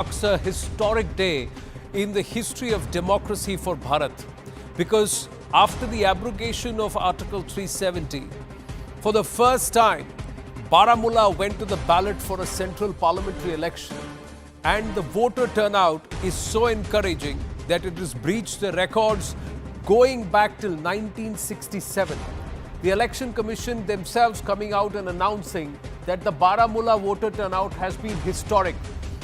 marks a historic day in the history of democracy for Bharat, because after the abrogation of Article 370, for the first time, Baramulla went to the ballot for a central parliamentary election, and the voter turnout is so encouraging that it has breached the records going back till 1967. The Election Commission themselves coming out and announcing that the Baramulla voter turnout has been historic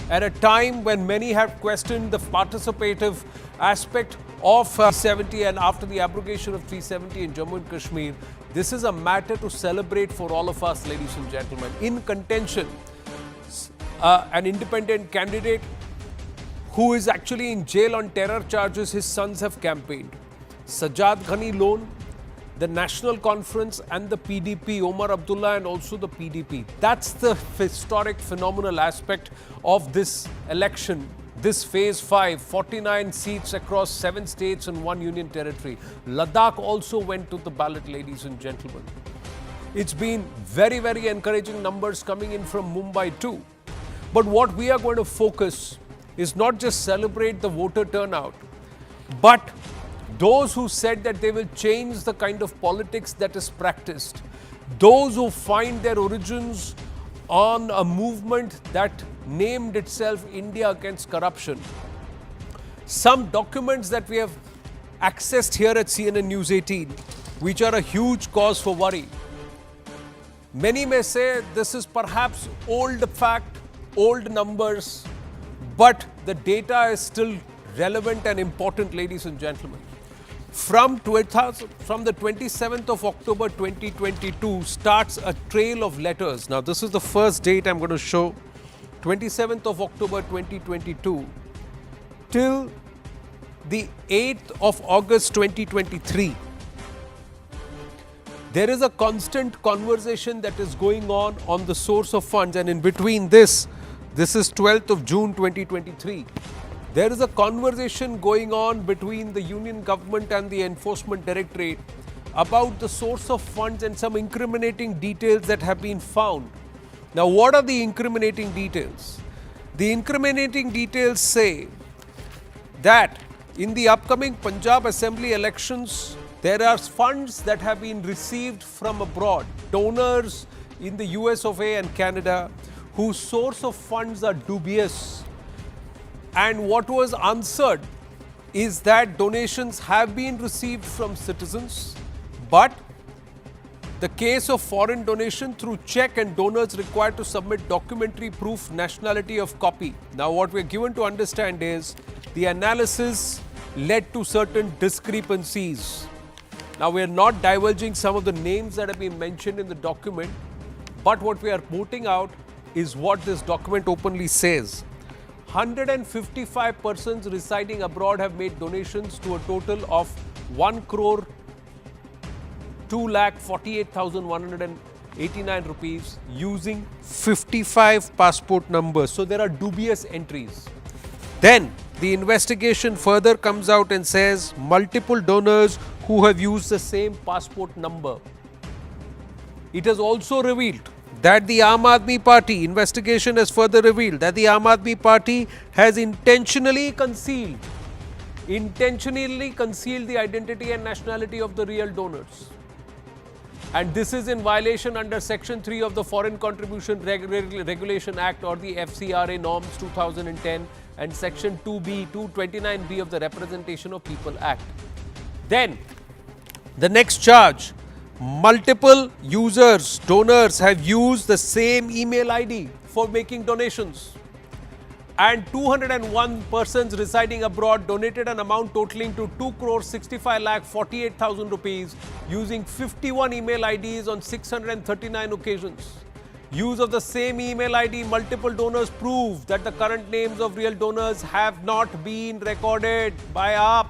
at a time when many have questioned the participative aspect of 370, and after the abrogation of 370 in Jammu and Kashmir. This is a matter to celebrate for all of us, ladies and gentlemen. In contention, an independent candidate who is actually in jail on terror charges, his sons have campaigned. Sajjad Ghani Lone, the National Conference and the PDP, Omar Abdullah and also the PDP. That's the historic phenomenal aspect of this election. This phase 5, 49 seats across 7 states and 1 union territory. Ladakh also went to the ballot, ladies and gentlemen. It's been very, very encouraging numbers coming in from Mumbai too. But what we are going to focus is not just celebrate the voter turnout, but those who said that they will change the kind of politics that is practiced, those who find their origins on a movement that named itself India Against Corruption. Some documents that we have accessed here at CNN News 18, which are a huge cause for worry. Many may say this is perhaps old fact, old numbers, but the data is still relevant and important, ladies and gentlemen. From the 27th of October 2022 starts a trail of letters. Now, this is the first date I'm going to show. 27th of October 2022 till the 8th of August 2023. There is a constant conversation that is going on the source of funds, and in between this is 12th of June 2023. There is a conversation going on between the Union Government and the Enforcement Directorate about the source of funds and some incriminating details that have been found. Now, what are the incriminating details? The incriminating details say that in the upcoming Punjab Assembly elections, there are funds that have been received from abroad, donors in the US of A and Canada, whose source of funds are dubious. And what was answered is that donations have been received from citizens, but the case of foreign donation through check and donors required to submit documentary proof nationality of copy. Now, what we are given to understand is the analysis led to certain discrepancies. Now, we are not divulging some of the names that have been mentioned in the document, but what we are putting out is what this document openly says. 155 persons residing abroad have made donations to a total of 1 crore 2,48,189 rupees using 55 passport numbers. So there are dubious entries. Then the investigation further comes out and says multiple donors who have used the same passport number. It has also revealed that the Aam Aadmi Party, investigation has further revealed that the Aam Aadmi Party has intentionally concealed the identity and nationality of the real donors. And this is in violation under Section 3 of the Foreign Contribution Regulation Act, or the FCRA norms 2010, and Section 229B of the Representation of People Act. Then, the next charge. Multiple users, donors have used the same email ID for making donations, and 201 persons residing abroad donated an amount totaling to 2 crore 65 lakh 48,000 rupees using 51 email IDs on 639 occasions. Use of the same email ID, multiple donors prove that the current names of real donors have not been recorded by AAP,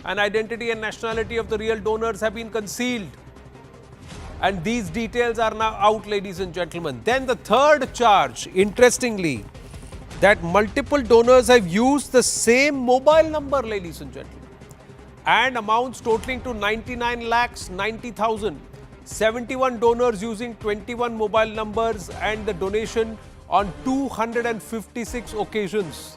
and identity and nationality of the real donors have been concealed. And these details are now out, ladies and gentlemen. Then the third charge, interestingly, that multiple donors have used the same mobile number, ladies and gentlemen, and amounts totaling to 99 lakhs 90,000. 71 donors using 21 mobile numbers and the donation on 256 occasions.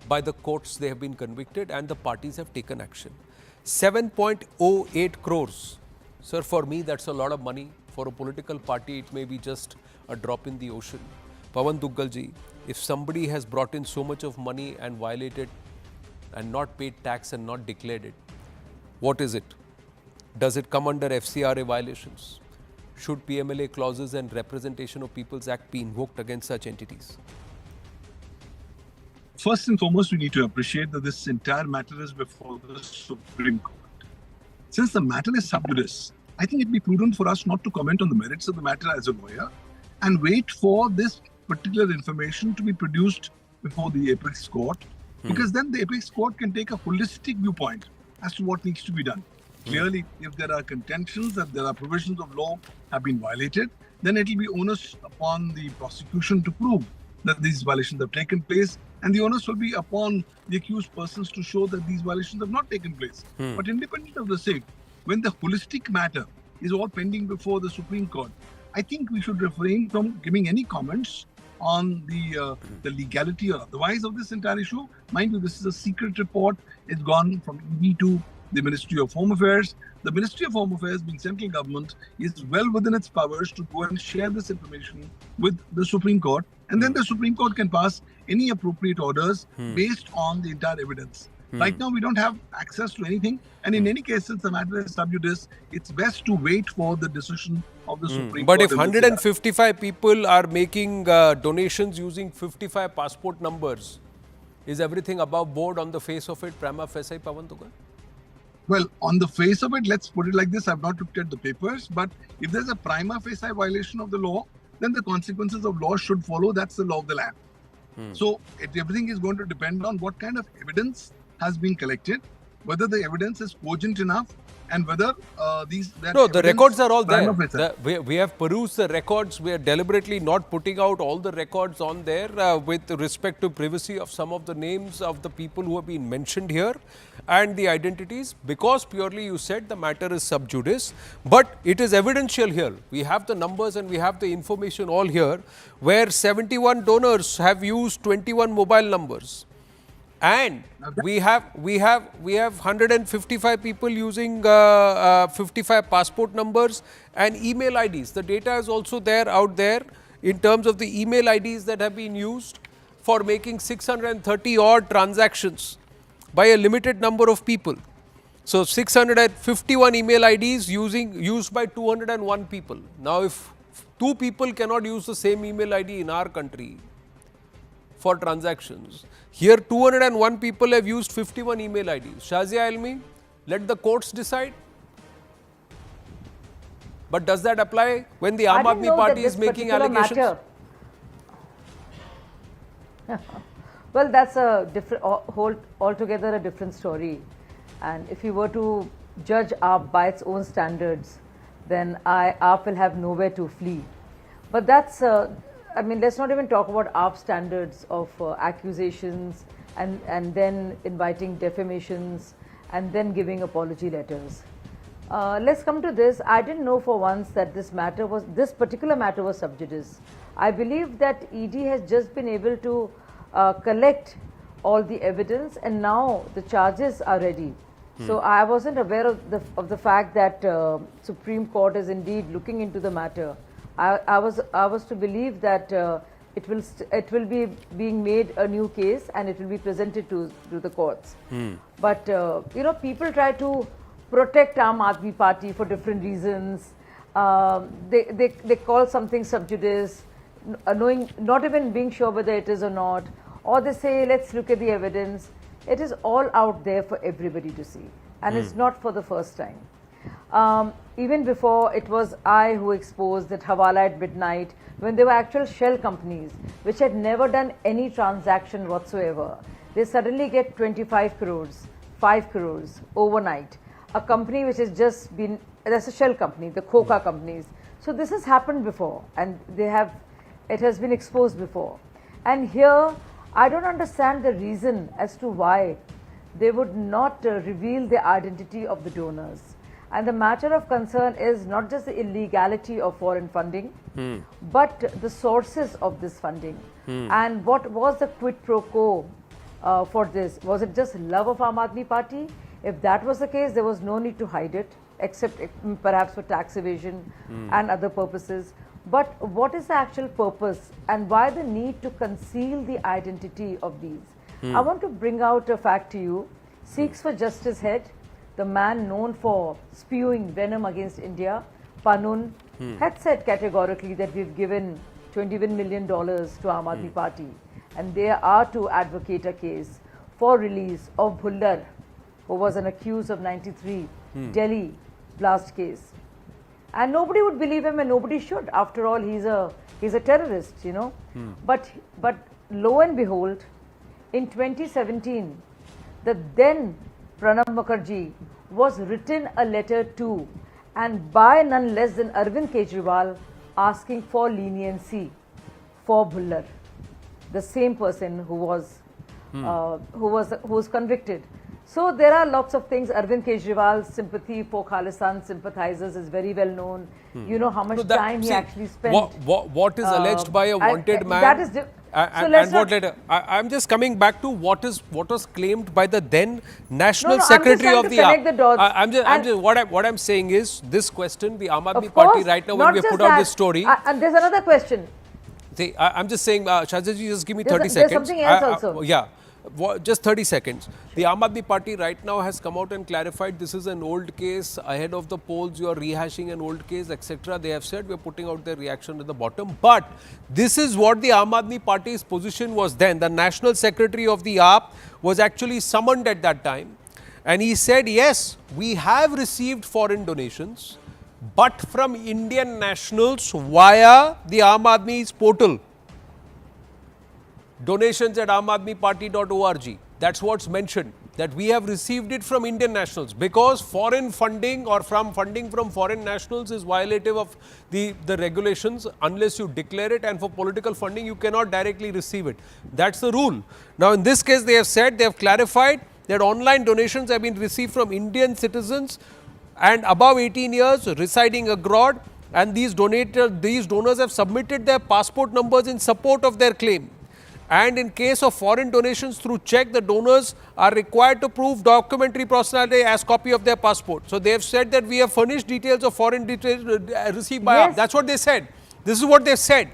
by the courts they have been convicted and the parties have taken action. 7.08 crores. Sir, for me that's a lot of money. For a political party it may be just a drop in the ocean. Pawan Duggalji, if somebody has brought in so much of money and violated and not paid tax and not declared it, what is it? Does it come under FCRA violations? Should PMLA clauses and Representation of People's Act be invoked against such entities? First and foremost, we need to appreciate that this entire matter is before the Supreme Court. Since the matter is sub judice, I think it'd be prudent for us not to comment on the merits of the matter as a lawyer and wait for this particular information to be produced before the apex court, because then the apex court can take a holistic viewpoint as to what needs to be done. Clearly, if there are contentions that there are provisions of law have been violated, then it will be onus upon the prosecution to prove that these violations have taken place, and the onus will be upon the accused persons to show that these violations have not taken place. But independent of the same, when the holistic matter is all pending before the Supreme Court, I think we should refrain from giving any comments on the legality or otherwise of this entire issue. Mind you, this is a secret report. It's gone from ED to the Ministry of Home Affairs. The Ministry of Home Affairs, being central government, is well within its powers to go and share this information with the Supreme Court. And then the Supreme Court can pass any appropriate orders based on the entire evidence. Right now, we don't have access to anything. And in any case, since the matter is sub judice, it's best to wait for the decision of the Supreme Court. But if 155 people are making donations using 55 passport numbers, is everything above board on the face of it, prima facie, Pawan Duggal? Well, on the face of it, let's put it like this. I've not looked at the papers, but if there's a prima facie violation of the law, then the consequences of law should follow. That's the law of the land. So everything is going to depend on what kind of evidence has been collected, whether the evidence is cogent enough, and whether the records are all there. We have perused the records. We are deliberately not putting out all the records on there with respect to privacy of some of the names of the people who have been mentioned here and the identities, because purely you said the matter is sub judice, but it is evidential here. We have the numbers and we have the information all here, where 71 donors have used 21 mobile numbers. And we have 155 people using 55 passport numbers and email IDs. The data is also there out there in terms of the email IDs that have been used for making 630 odd transactions by a limited number of people. So 651 email IDs used by 201 people. Now, if 2 people cannot use the same email ID in our country for transactions, here 201 people have used 51 email IDs. Shazia Almi, let the courts decide. But does that apply when the Aam Aadmi Party is making allegations? Well, that's a different, altogether a different story. And if you were to judge AAP by its own standards, then AAP will have nowhere to flee. But that's, I mean, let's not even talk about AAP standards of accusations and then inviting defamations and then giving apology letters. Let's come to this. I didn't know for once that this particular matter was sub judice. I believe that ED has just been able to collect all the evidence and now the charges are ready. So I wasn't aware of the fact that Supreme Court is indeed looking into the matter. I was to believe that it will be being made a new case and it will be presented to the courts. But you know, people try to protect Aam Aadmi Party for different reasons. They call something sub judice, knowing, not even being sure whether it is or not, or they say let's look at the evidence. It is all out there for everybody to see, and it's not for the first time. Even before, it was I who exposed that Hawala at midnight, when there were actual shell companies which had never done any transaction whatsoever. They suddenly get 25 crores, 5 crores overnight. A company which has just been, that's a shell company, the Coca companies. So this has happened before, and it has been exposed before. And here, I don't understand the reason as to why they would not reveal the identity of the donors. And the matter of concern is not just the illegality of foreign funding, but the sources of this funding. And what was the quid pro quo for this? Was it just love of Aam Aadmi Party? If that was the case, there was no need to hide it, except perhaps for tax evasion and other purposes. But what is the actual purpose, and why the need to conceal the identity of these? I want to bring out a fact to you. Sikhs for Justice head, the man known for spewing venom against India, Panun, had said categorically that we've given $21 million to Aam Aadmi Party, and they are to advocate a case for release of Bhullar, who was an accused of 93 Delhi blast case. And nobody would believe him, and nobody should. After all, he's a terrorist, you know. But lo and behold, in 2017, the then Pranab Mukherjee was written a letter to, and by none less than Arvind Kejriwal, asking for leniency for Bhullar, the same person who was convicted. So there are lots of things. Arvind Kejriwal's sympathy for Khalistan sympathizers is very well known. You know how much time he actually spent. What is alleged by a wanted man? That is and what later? I'm just coming back to what was claimed by the then National Secretary of the AAP. What I'm saying is this question: the Aam Aadmi Party right now, when we put out this story, and there's another question. See, I'm just saying, Shahzaji, just give me 30 seconds. There's something else also. Yeah. Just 30 seconds. The Aam Aadmi Party right now has come out and clarified this is an old case. Ahead of the polls, you are rehashing an old case, etc. They have said we're putting out their reaction at the bottom. But this is what the Aam Aadmi Party's position was then. The National Secretary of the AAP was actually summoned at that time. And he said, yes, we have received foreign donations, but from Indian nationals via the Aam Aadmi's portal. Donations at aamadmiparty.org. That's what's mentioned, that we have received it from Indian nationals, because foreign funding or from funding from foreign nationals is violative of the regulations unless you declare it, and for political funding you cannot directly receive it. That's the rule. Now in this case they have said, they have clarified that online donations have been received from Indian citizens and above 18 years residing abroad, and these donors have submitted their passport numbers in support of their claim. And in case of foreign donations through check, the donors are required to prove documentary personality as copy of their passport. So they have said that we have furnished details of foreign details received by us. That's what they said. This is what they said.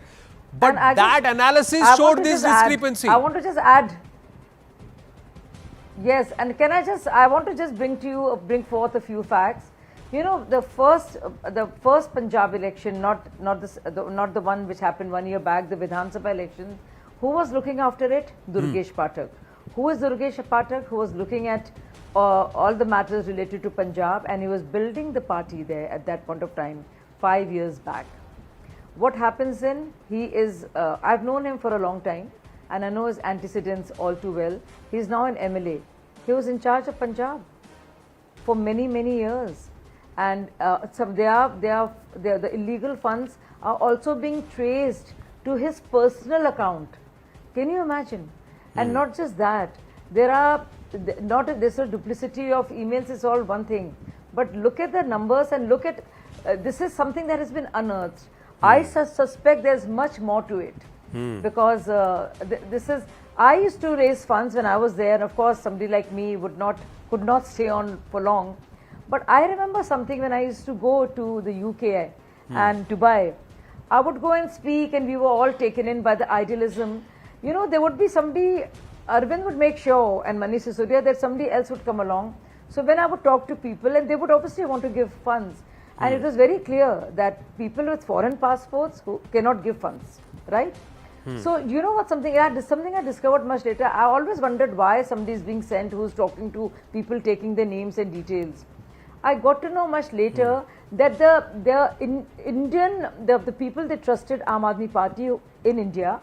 But that analysis showed this discrepancy. I want to just add. Yes, and I want to just bring forth a few facts. You know, the first Punjab election, not the one which happened 1 year back, the Vidhan Sabha election. Who was looking after it? Durgesh Pathak. Who is Durgesh Pathak? Who was looking at all the matters related to Punjab, and he was building the party there at that point of time, 5 years back. What happens then? He is, I've known him for a long time, and I know his antecedents all too well. He is now an MLA. He was in charge of Punjab for many, many years. And the illegal funds are also being traced to his personal account. Can you imagine? And not just that, there's a duplicity of emails is all one thing, but look at the numbers and look at, this is something that has been unearthed. I suspect there's much more to it, because I used to raise funds when I was there, and of course somebody like me could not stay on for long. But I remember something when I used to go to the UK and Dubai. I would go and speak, and we were all taken in by the idealism. You know, there would be somebody, Arvind would make sure, and Manish Sisodia, that somebody else would come along. So when I would talk to people, and they would obviously want to give funds, and it was very clear that people with foreign passports who cannot give funds, right? So you know what, something I discovered much later. I always wondered why somebody is being sent who's talking to people, taking their names and details. I got to know much later that the people they trusted, Aam Aadmi Party in India,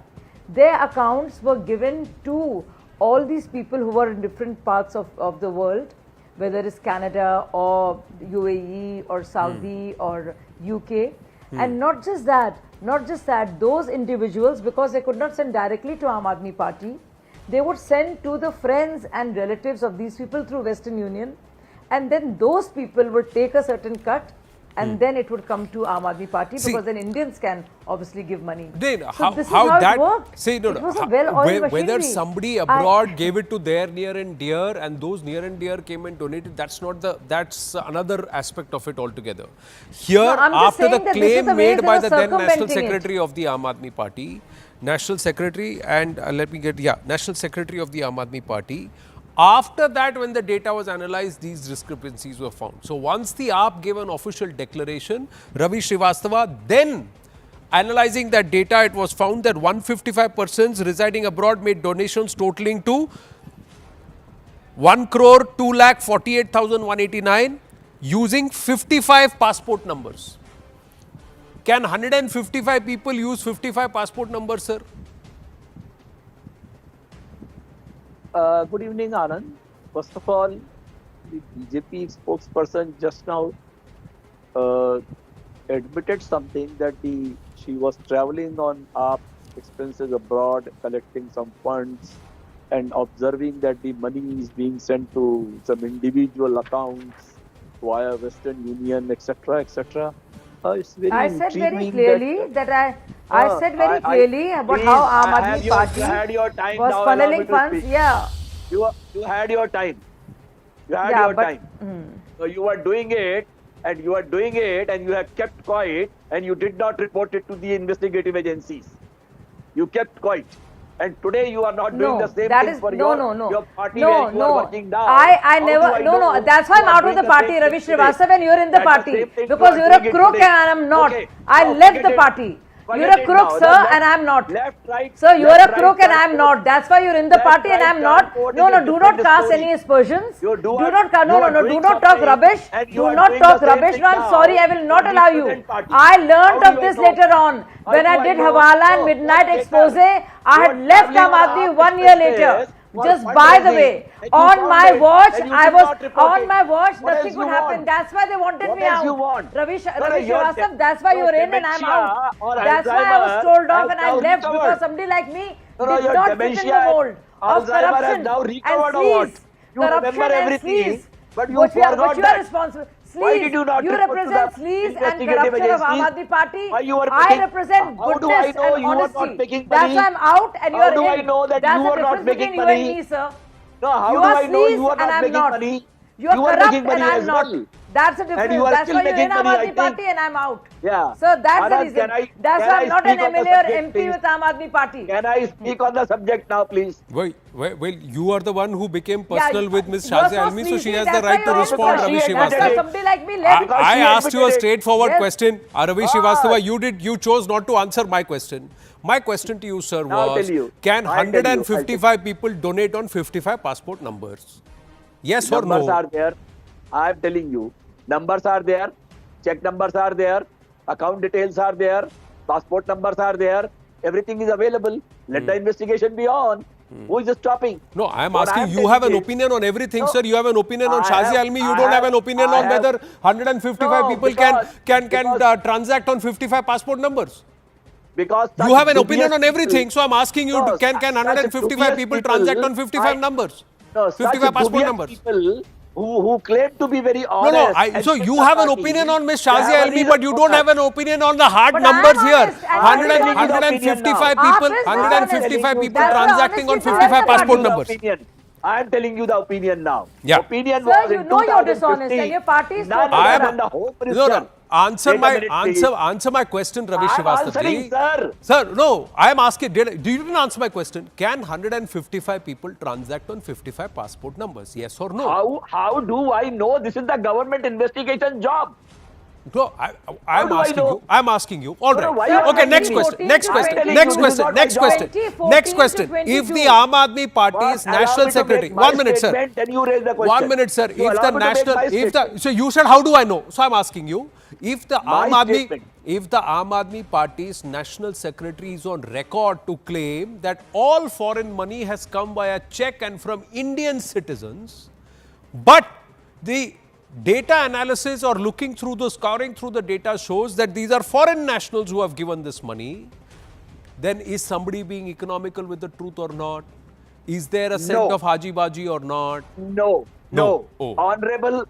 their accounts were given to all these people who were in different parts of the world, whether it's Canada or UAE or Saudi or UK. And not just that, those individuals, because they could not send directly to Aam Aadmi Party, they would send to the friends and relatives of these people through Western Union. And then those people would take a certain cut and then it would come to Aam Aadmi Party, because then Indians can obviously give money. Then So this is how it worked. say no, It no, was a well-oiled whether machinery. somebody abroad gave it to their near and dear, and those near and dear came and donated, that's not the, that's another aspect of it altogether. Here, I'm just after the saying that this is claim the way made they by were the then National circumventing it. Secretary of the Aam Aadmi Party, National Secretary and National Secretary of the Aam Aadmi Party, after that, when the data was analyzed, these discrepancies were found. So once the AAP gave an official declaration, Ravi Srivastava, then analyzing that data, it was found that 155 persons residing abroad made donations totaling to 1 crore 2,48,189 using 55 passport numbers. Can 155 people use 55 passport numbers, sir? Good evening, Anand. First of all, the BJP spokesperson just now admitted something, that she was traveling on AAP expenses abroad, collecting some funds and observing that the money is being sent to some individual accounts via Western Union, etc., etc. It's very I said very intriguing clearly that I said very clearly about how Aam Aadmi Party was funneling funds. Yeah. You had your time. You had Yeah, your but- time. So you were doing it, and you have kept quiet, and you did not report it to the investigative agencies. You kept quiet. And today you are not doing the same thing for your party where you are working now. I never, that's why I'm out of the party, Ravi Srivastava, and you're in the party. Because you're a crook and I'm not. I left the party. You're a crook, sir, and I'm not. Left, right. Sir, you're a crook and I'm not. That's why you're in the party and I'm not. No, do not cast any aspersions. Do not talk rubbish. Do not talk rubbish. No, I'm sorry, I will not allow you. I learned of this later on. When I did Hawala and Midnight Expose, I had left Aam Aadmi 1 year later. Just by the way, on my watch, nothing could happen. That's why they wanted me out. Ravi Srivastava, that's why you're in and I'm out. That's why I was told off and I left, because somebody like me did not fit in the mold of corruption and sleaze. Corruption and sleaze. Which you are responsible. Why did you not report to represent the sleaze and investigative corruption of Aam agencies? Aadmi Party. Why you were I making- represent How do I goodness know and you are not honesty. making That's money? why I'm out and How you're in. do I know that That's you the are not difference making between you money? and me, sir. No, how You do are I know you sleaze are and not I'm making not. money? You are corrupt making money and I'm as not. well. That's the difference. you are That's still why you're making in Aam money, I Aadmi Party think. and I'm out. Yeah. So that's the Anand, reason. That's can why I I'm not speak an on the MLA or subject, MP please? with Aam Aadmi Party. Can I speak on the subject now, please? Well, you are the one who became personal with Ms. you're Shazia so Almi, so she sleazy, has that's the why right to you're in, respond, sir. Ravi That's why That's why Srivastava. somebody like me left. Because I she asked you a admitted it. straightforward Yes. question. Ravi Srivastava, you chose not to answer my question. My question to you, sir, I'll was, tell you. can I'll tell you. 155 people donate on 55 passport numbers? Yes or Numbers no? are there. I am telling you. Numbers are there. Check numbers are there. Account details are there. Passport numbers are there. Everything is available. Let the investigation be on. Who is stopping? No, I am What asking, I am you have an telling is- opinion on everything, No, sir. You have an opinion on I Shazia have- Almi. You I don't have have- an opinion I on whether have- 155 No, people because- can because- transact on 55 passport numbers. Because You have an such opinion dubious on everything, so I'm asking you, No, can such 155 dubious people transact on 55 I- numbers? No, such 55 passport dubious numbers. People who claim to be very No, honest. and so fit you the have an party, opinion on Ms. they have Shazia a Almi, reason but you for don't that. have an opinion on the hard But numbers I'm here. honest, and I'm telling you the 155 opinion people, now. 155 That's people the transacting on honesty 55 towards the passport party. numbers. Opinion. I am telling you the opinion now. Yeah. Opinion Sir, was you in know you're 2015. dishonest and your party is None totally I other am- than the Home No, Minister. no. Answer Wait a my minute, please. answer my question, Ravi I am Srivastava answering, ji. sir. Sir, no, I am asking. You didn't answer my question. Can 155 people transact on 55 passport numbers? Yes or no? How do I know? This is the government investigation job. No, I'm do I asking know? you. I'm asking you. All No, no, right. why you are Okay, next asking me? question. Next 2014 question. to Next 2022. question. Next question. 2014 Next to question. 2022. If the Aam Aadmi Party's Allow national me to secretary, make my 1 minute, sir. statement, then you raise the question. 1 minute, sir. You If allow the me to make national, my if the, statement. so you said, how do I know? So I'm asking you, if the My Aam Aadmi, statement. if the Aam Aadmi Party's national secretary is on record to claim that all foreign money has come via check and from Indian citizens, but the data analysis or looking through the, scouring through the data shows that these are foreign nationals who have given this money, then is somebody being economical with the truth or not? Is there a scent No. of Haji Baji or not? No. No. Oh. Honorable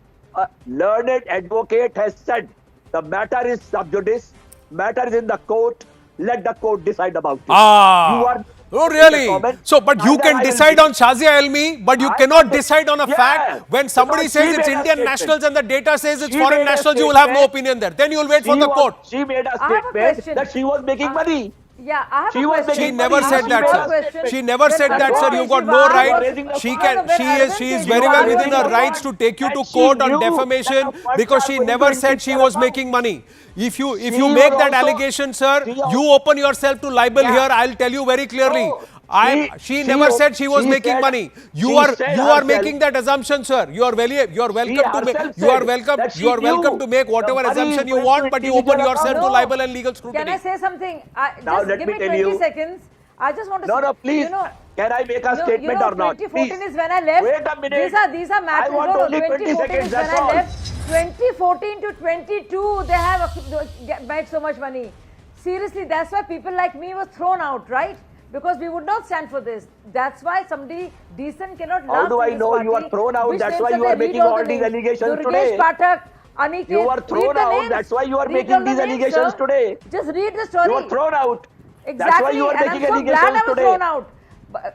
learned advocate has said The matter is sub judice. Matter is in the court. Let the court decide about it. Ah. You are Oh, really? So, but you Either can I will decide be- on Shazia Elmi, but you I cannot can- decide on a Yeah, fact when somebody because says she it's made a Indian statement. nationals and the data says it's She foreign made a nationals, you will have no statement. opinion there. Then you will wait for the court. She made a I have a statement question. that she was making money. Yeah, I have She a was question. She making never money. said She that, made a sir. statement. She never said When that, sir. Arvind You've got no Kejriwal right. raising the She flag. can. When She Arvind is very Kejriwal well was within her raising rights the to take you And to she court on knew defamation that the funds because are she going never to said she Indian was account. making money. If you She make was that also- allegation, sir, she you also- open yourself to libel Yeah. here. I'll tell you very clearly. No, She she- never she- said she was she making said- money. You she are said you are herself- making that assumption, sir. You are welcome to make herself you are said welcome that you are she welcome knew to make whatever the money assumption is you going want, to but you open individual yourself to account. libel and legal Can I scrutiny. say something? Now Just let give me me tell 20 you. seconds. I just want to No, say, no, please. you know, Can I make a statement or not? 2014 Please. is when I left. Wait a minute. These are matters. I want No, no, only 20 2014 seconds, is when that's I all. left. 2014 to 22, they have made so much money. Seriously, that's why people like me was thrown out, right? Because we would not stand for this. That's why somebody decent cannot last How do in I this know party, you are thrown out? which That's names why are you are there? Read making all all the these names. allegations Durgesh today. Pathak, Aniket, You are read thrown the out. names. That's why you are Read making all the these names, allegations sir. today. Just read the story. You are thrown out. Exactly, That's why you are and making I'm so allegations glad I was today. thrown out.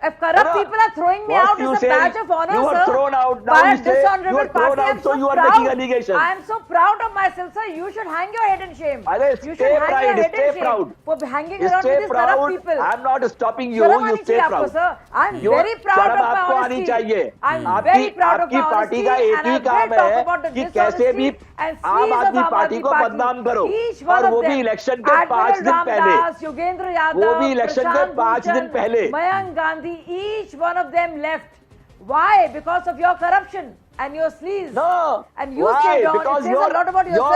If corrupt No, no. people are throwing me What out you as a say badge is of honor, you are sir, thrown out. Now by you say dishonorable you are party, thrown out, I'm so so you are proud. making allegations. I am so proud of myself, sir. You should hang your head in shame. Arey, You should stay hang your proud, head stay in shame proud. for hanging around with Stay these corrupt proud. people. I'm not stopping you. शर्म You आनी stay चाहिए आपको, proud. sir. I'm You- very proud शर्म of my आपको आनी honesty. चाहिए। I'm आपकी- very proud of आपकी my पार्टी का honesty, एक and ही I काम will talk है about the कि कैसे भी dishonesty and आम sleaze of आदमी Aam पार्टी Aadmi को Party. बदनाम करो Each one और of वो भी them. इलेक्शन के Admiral 5 दिन पहले Ramdas, Yogendra Yadav, वो भी इलेक्शन के Prashant 5 दिन Bhushan, पहले Mayank Gandhi, each one of them left. Why? Because of your corruption and your sleaze. No. And you Why? stayed on. Because It says a lot about yourself,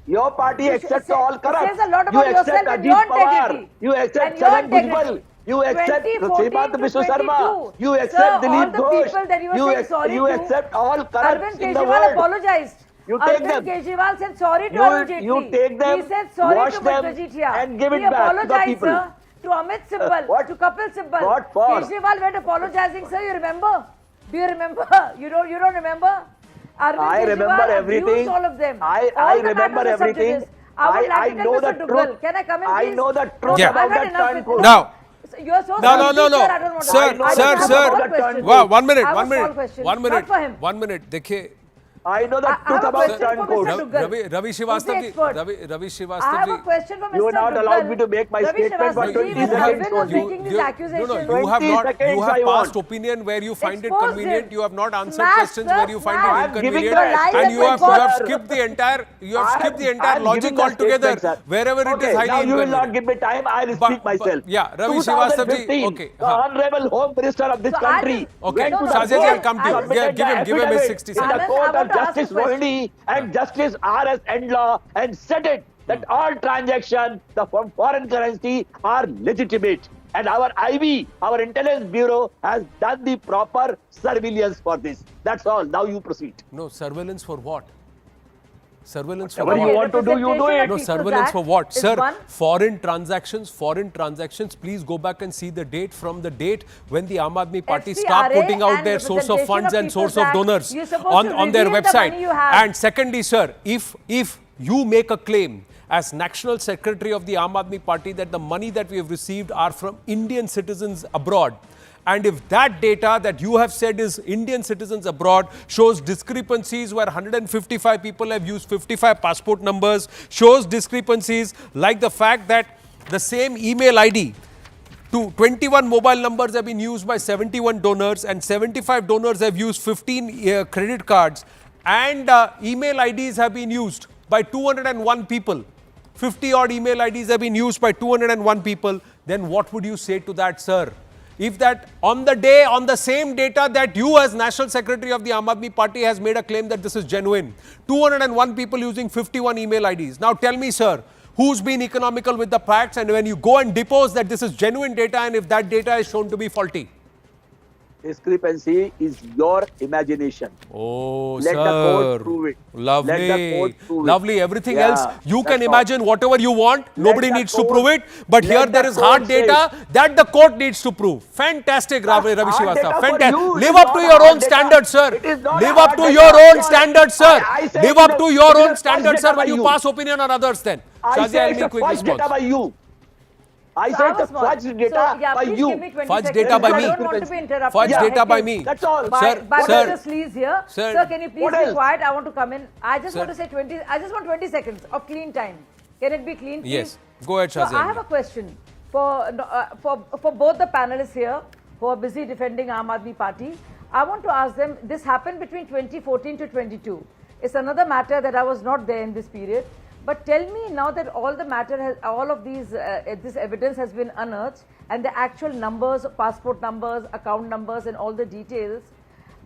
your party You accepts should- all corrupt. It says a lot You about yourself accept and Ajit your Pawar. integrity. You accept And your Chhagan integrity. Bhujbal. You accept 2014 Srimant to Vishnu Sharma. 22. You Sir, accept all Dilip the Ghosh. people that you were saying sorry you to, accept all corrupt Arvind in the Kejriwal world. apologized. You take Arvind them. Kejriwal said sorry to You- Arun Jaitley. you take them, He said sorry wash to them, Mr. Jithia. and give it he back to the apologized, people. sir, to Amit Sibbal, What? to Kapil Sibbal. What for? Kejriwal went apologizing, sir. You remember? Do you remember? You don't remember? Arvind I Kejriwal remember abused everything. all of them. I All the remember matters are everything. subjudice. I would like I to tell know Mr. the Duggal. truth. Can I come in, I please? know the truth Yeah. I've about had that enough turn with code. this. Now, You're so No, selfish, no. sir, I don't want to- Sir, I just sir, have a sir. small question. Wow, 1 minute, I have 1 a small minute, question, 1 minute, not for him. 1 minute. देखिए, I know the I have truth a about question turn for code. Mr. Duggal. Ravi Who's the Srivastava ji, expert? Ravi I have a Srivastava question for Mr. You are not Duggal. allowed me to make my Ravi statement for Srivastava ji, 20 when seconds Arvind was only. making these No, accusations. you 20 have not. seconds You have I passed want. opinion where you find it Expose convenient. him. You have not answered Smash, questions sir, where you find smash. it I'm giving inconvenient, the and you have lies, skipped the entire. You have skipped the entire I'm logic giving the altogether. statement, sir. Wherever it Okay, is highly now you will inconvenient. not give me time. I'll speak myself. yeah, Ravi Srivastava ji, 2015, okay, the huh. Honorable Home Minister of this So I country just- Okay, No, no, Shazia ji, I'll come to you. submitted Give him his affidavit 60 in the seconds. Anand, court I of want to ask Justice a question. Rohini and Justice R.S. Endlaw and said it that all transactions from foreign currency are legitimate. And our IB, our Intelligence Bureau, has done the proper surveillance for this. That's all. Now you proceed. No, surveillance for what? Surveillance for Whatever what? you want to do, you do Representation it. of No, People's surveillance for Act what? is Sir, one. foreign transactions, please go back and see the date from the date when the Aam Aadmi Party start FCRA putting out and their source of Representation funds of and source People's of Act. donors You're supposed to on their reveal the website. money you have. And secondly, sir, if you make a claim as National Secretary of the Aam Aadmi Party that the money that we have received are from Indian citizens abroad, and if that data that you have said is Indian citizens abroad shows discrepancies where 155 people have used 55 passport numbers, shows discrepancies like the fact that the same email ID to 21 mobile numbers have been used by 71 donors and 75 donors have used 15 credit cards, and email IDs have been used by 201 people. 50 odd email IDs have been used by 201 people. Then what would you say to that, sir? If that on the same data that you as National Secretary of the Aam Aadmi Party has made a claim that this is genuine, 201 people using 51 email IDs. Now tell me, sir, who's been economical with the facts, and when you go and depose that this is genuine data and if that data is shown to be faulty? discrepancy is your imagination. Oh, Let sir. the court prove it. Lovely. Let the court prove it. Lovely. Everything Yeah, else, you can that's all. imagine whatever you want. Nobody the needs to court- prove it. But let here the there is court hard say data that the court needs to prove. Fantastic, Ravi Hard Srivastava. data for Fantastic. you. It Live is up to not your hard own data. standards, sir. It is not Live a up hard to data. your own Come on. standards, sir. I said Live it up is to a- your it is own a standards, false sir, data when by you you. pass opinion on others then. I Shazia, said I'll it's a make quick false data response. by you. I So said I it's a was small. false data So, yeah, by please you. give me 20 Fudge seconds. data by I me. don't want to be interrupted. Fudge Yeah. data by Hectic. me. That's all. By Sir, Mr. sir. Sleaze here. Sir. Sir, can you please What be else? quiet? I want to come in. I just Sir. want to say 20. I just want 20 seconds of clean time. Can it be clean, please? Yes. Go ahead, So Shazia. I have a question for both the panelists here who are busy defending Aam Aadmi Party. I want to ask them. This happened between 2014 to 22. It's another matter that I was not there in this period. But tell me now that all the matter has, all of these, this evidence has been unearthed, and the actual numbers, passport numbers, account numbers, and all the details,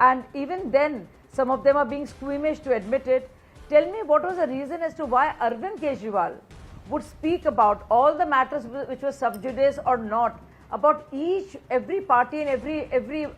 and even then, some of them are being squeamish to admit it. Tell me what was the reason as to why Arvind Kejriwal would speak about all the matters which were sub judice or not, about every party and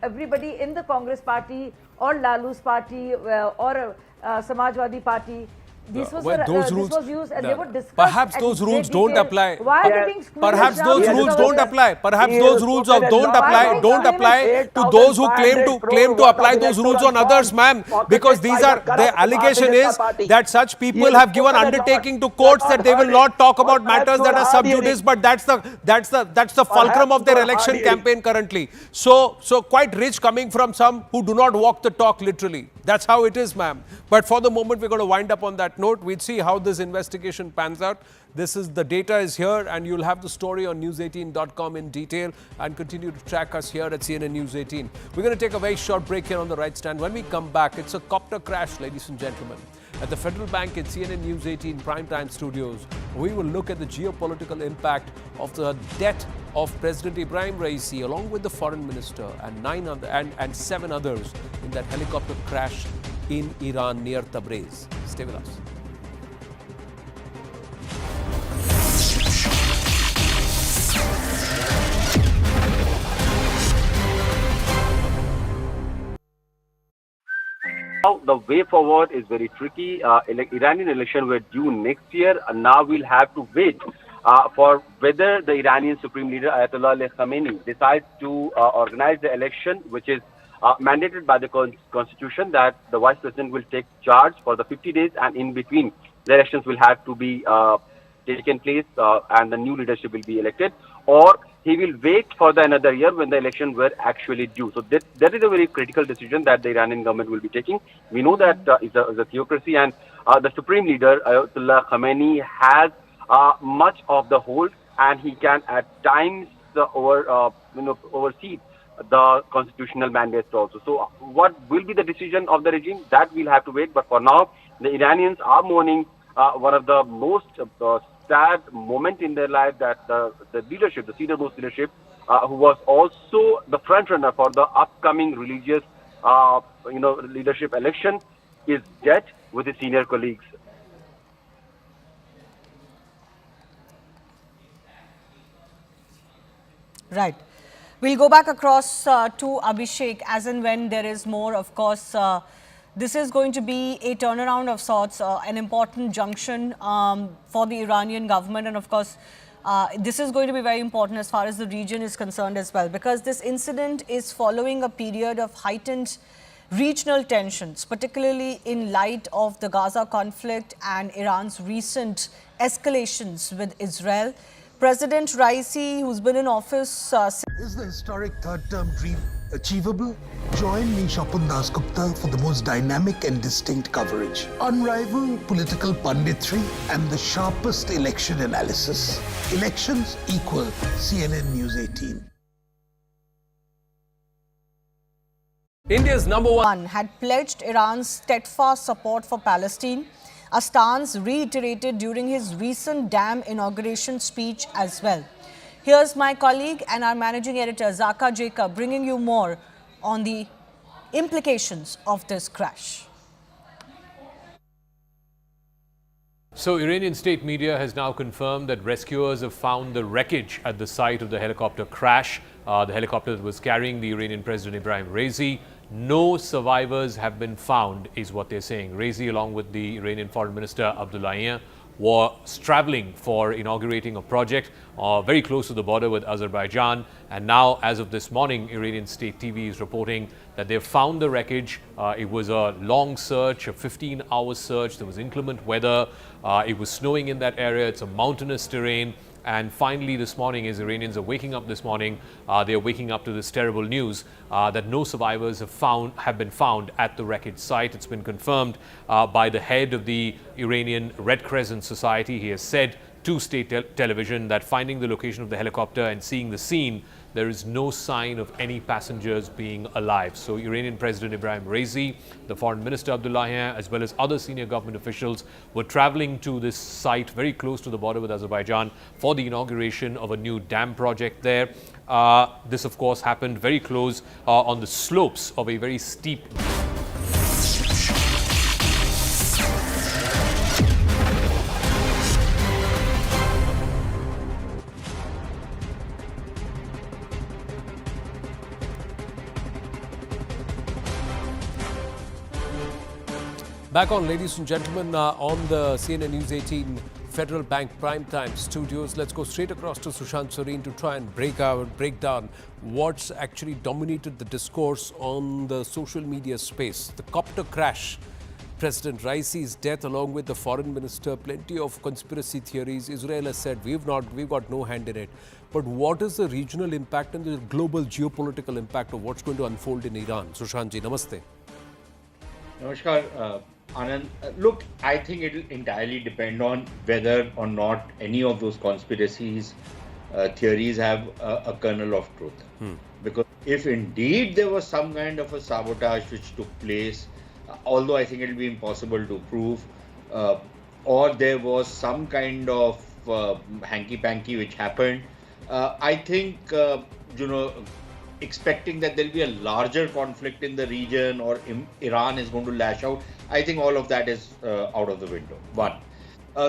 everybody in the Congress party or Lalu's party or Samajwadi Party. These was those this rules, was used and they were discussed. perhaps at those great rules don't detail. apply. Why are they being squeamish Perhaps now? those Because rules of don't this? apply. Perhaps He those has rules spoken a don't lot apply. about Don't apply to those who claim 8,500 to apply those crore rules on worth of others, ma'am. electoral Because funds these pocketed are by the the corrupt allegation Bharatiya is Janata Party. that such He people has have given spoken a lot. undertaking to You courts have that not they will heard not it. talk Or about perhaps matters you that are are hard sub judice, hearing. but that's the fulcrum Perhaps of their you are election hard hearing. campaign currently. So quite rich coming from some who do not walk the talk literally. That's how it is, ma'am. But for the moment, we're going to wind up on that note. We'll see how this investigation pans out. The data is here, and you'll have the story on news18.com in detail, and continue to track us here at CNN News 18. We're going to take a very short break here on the right stand. When we come back, it's a copter crash, ladies and gentlemen. At the Federal Bank at CNN News 18 Primetime Studios, we will look at the geopolitical impact of the death of President Ibrahim Raisi, along with the foreign minister and 7 others in that helicopter crash in Iran near Tabriz. Stay with us. Now, the way forward is very tricky. Iranian elections were due next year, and now we'll have to wait for whether the Iranian Supreme Leader Ayatollah Ali Khamenei decides to organize the election, which is mandated by the Constitution, that the Vice President will take charge for the 50 days, and in between, the elections will have to be taken place and the new leadership will be elected, or he will wait for another year when the elections were actually due. So that is a very critical decision that the Iranian government will be taking. We know that it's a theocracy, and the Supreme Leader Ayatollah Khamenei has much of the hold, and he can at times oversee the constitutional mandates also. So what will be the decision of the regime? That we'll have to wait. But for now, the Iranians are mourning one of the most sad moment in their life, that the leadership, the senior most leadership, who was also the front runner for the upcoming religious, leadership election, is dead with his senior colleagues. Right. We'll go back across to Abhishek as and when there is more. Of course, this is going to be a turnaround of sorts, an important junction for the Iranian government. And of course, this is going to be very important as far as the region is concerned as well, because this incident is following a period of heightened regional tensions, particularly in light of the Gaza conflict and Iran's recent escalations with Israel. President Raisi, who's been in office Is the historic third-term dream achievable? Join me, Shapun Das Gupta, for the most dynamic and distinct coverage. Unrivaled political punditry and the sharpest election analysis. Elections equal CNN News 18. India's #1 had pledged Iran's steadfast support for Palestine, a stance reiterated during his recent dam inauguration speech as well. Here's my colleague and our managing editor, Zaka Jacob, bringing you more on the implications of this crash. So, Iranian state media has now confirmed that rescuers have found the wreckage at the site of the helicopter crash. the helicopter that was carrying the Iranian President Ibrahim Raisi. No survivors have been found, is what they're saying. Raisi, along with the Iranian Foreign Minister Abdullahian, was traveling for inaugurating a project very close to the border with Azerbaijan. And now, as of this morning, Iranian state TV is reporting that they've found the wreckage. It was a long search, a 15-hour search. There was inclement weather. It was snowing in that area. It's a mountainous terrain. And finally, this morning, as Iranians are waking up this morning, they are waking up to this terrible news that no survivors have been found at the wreckage site. It's been confirmed by the head of the Iranian Red Crescent Society. He has said to state television that finding the location of the helicopter and seeing the scene, there is no sign of any passengers being alive. So Iranian President Ibrahim Raisi, the Foreign Minister Abdullahian, as well as other senior government officials were traveling to this site very close to the border with Azerbaijan for the inauguration of a new dam project there. This, of course, happened very close on the slopes of a very steep Back on, ladies and gentlemen, on the CNN News 18 Federal Bank Primetime Studios. Let's go straight across to Sushant Sareen to try and break down what's actually dominated the discourse on the social media space. The copter crash, President Raisi's death, along with the foreign minister, plenty of conspiracy theories. Israel has said we've got no hand in it. But what is the regional impact and the global geopolitical impact of what's going to unfold in Iran? Sushantji, namaste. Namaskar, Anand. Look, I think it will entirely depend on whether or not any of those conspiracies, theories have a kernel of truth. Because if indeed there was some kind of a sabotage which took place, although I think it will be impossible to prove, or there was some kind of hanky-panky which happened, I think, expecting that there will be a larger conflict in the region or Iran is going to lash out, I think all of that is out of the window. One.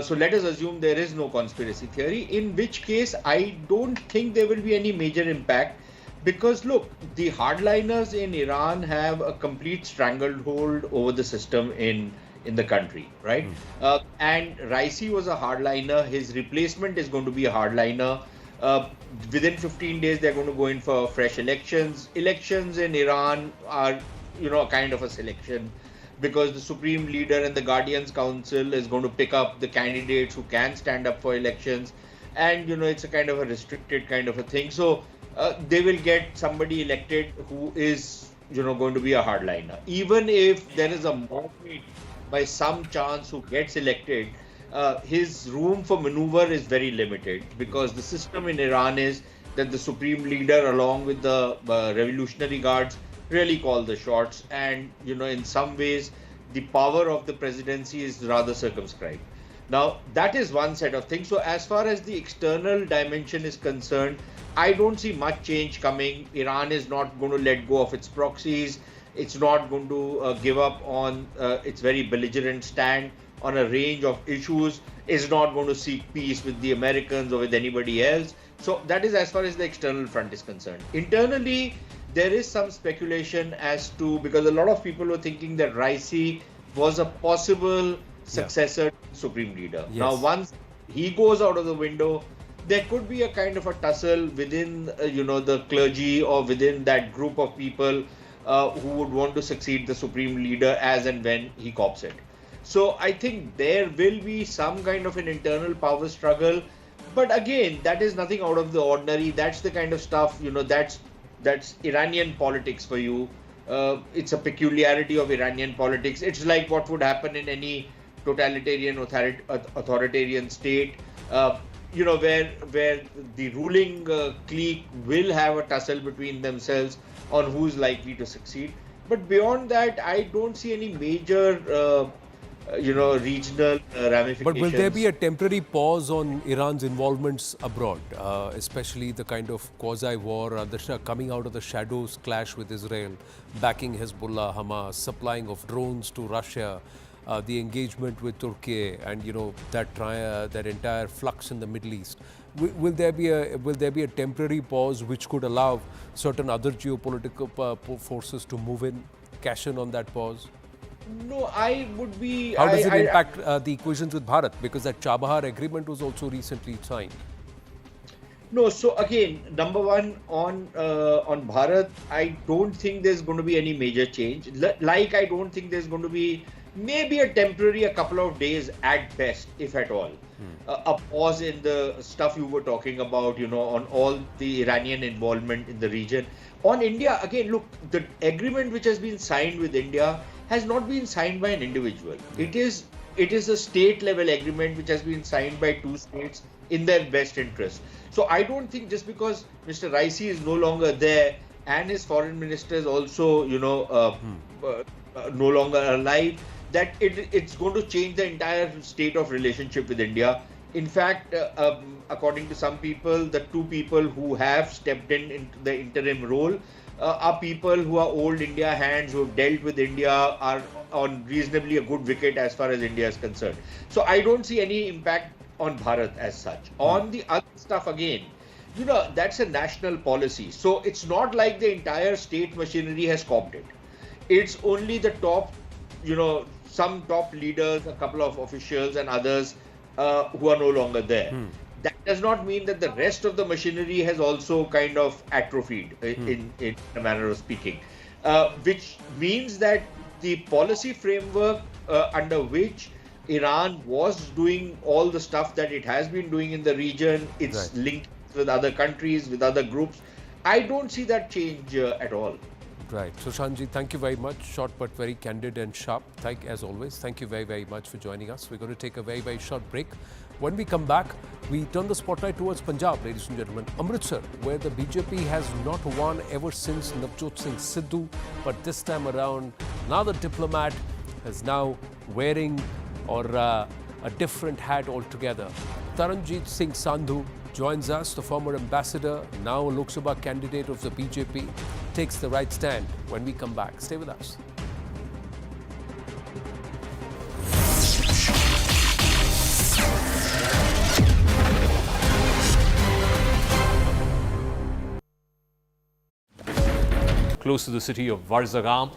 So let us assume there is no conspiracy theory, in which case I don't think there will be any major impact, because look, the hardliners in Iran have a complete stranglehold over the system in the country, right? And Raisi was a hardliner. His replacement is going to be a hardliner. Within 15 days, they're going to go in for fresh elections. Elections in Iran are, a kind of a selection, because the Supreme Leader and the Guardians Council is going to pick up the candidates who can stand up for elections. And, it's a kind of a restricted kind of a thing. So they will get somebody elected who is, going to be a hardliner. Even if there is a moderate by some chance who gets elected, his room for maneuver is very limited, because the system in Iran is that the Supreme Leader, along with the Revolutionary Guards, really call the shots. And, in some ways, the power of the presidency is rather circumscribed. Now, that is one set of things. So as far as the external dimension is concerned, I don't see much change coming. Iran is not going to let go of its proxies. It's not going to give up on its very belligerent stand on a range of issues. Is not going to seek peace with the Americans or with anybody else. So that is as far as the external front is concerned. Internally, there is some speculation as to, because a lot of people were thinking that Raisi was a possible successor to the Supreme Leader. Yes. Now, once he goes out of the window, there could be a kind of a tussle within, the clergy or within that group of people who would want to succeed the Supreme Leader as and when he cops it. So I think there will be some kind of an internal power struggle. But again, that is nothing out of the ordinary. That's the kind of stuff, that's Iranian politics for you. It's a peculiarity of Iranian politics. It's like what would happen in any totalitarian authoritarian state, where the ruling clique will have a tussle between themselves on who's likely to succeed. But beyond that, I don't see any major regional ramifications. But will there be a temporary pause on Iran's involvements abroad, especially the kind of quasi-war, coming out of the shadows clash with Israel, backing Hezbollah, Hamas, supplying of drones to Russia? the engagement with Turkey and that entire flux in the Middle East. Will there be a temporary pause which could allow certain other geopolitical forces to move in, cash in on that pause? No, I would be. How does it impact the equations with Bharat? Because that Chabahar agreement was also recently signed. No, so again, number one on Bharat, I don't think there's going to be any major change. Like I don't think there's going to be maybe a couple of days at best, if at all. A pause in the stuff you were talking about, on all the Iranian involvement in the region. On India, again, look, the agreement which has been signed with India has not been signed by an individual. It is a state level agreement which has been signed by two states in their best interest. So I don't think just because Mr. Raisi is no longer there and his foreign minister is also, no longer alive, that it's going to change the entire state of relationship with India. In fact, according to some people, the two people who have stepped into the interim role are people who are old India hands, who have dealt with India, are on reasonably a good wicket as far as India is concerned. So I don't see any impact on Bharat as such. On the other stuff again, that's a national policy. So it's not like the entire state machinery has copped it. It's only the top, some top leaders, a couple of officials and others who are no longer there. That does not mean that the rest of the machinery has also kind of atrophied in a manner of speaking, which means that the policy framework under which Iran was doing all the stuff that it has been doing in the region, its linked with other countries, with other groups, I don't see that change at all. Right. Sushantji, thank you very much. Short but very candid and sharp. As always, thank you very, very much for joining us. We're going to take a very, very short break. When we come back, we turn the spotlight towards Punjab, ladies and gentlemen. Amritsar, where the BJP has not won ever since Navjot Singh Sidhu. But this time around, another diplomat is now wearing a different hat altogether. Taranjit Singh Sandhu joins us, the former ambassador, now a Lok Sabha candidate of the BJP, takes the right stand when we come back. Stay with us. Close to the city of Varzagam.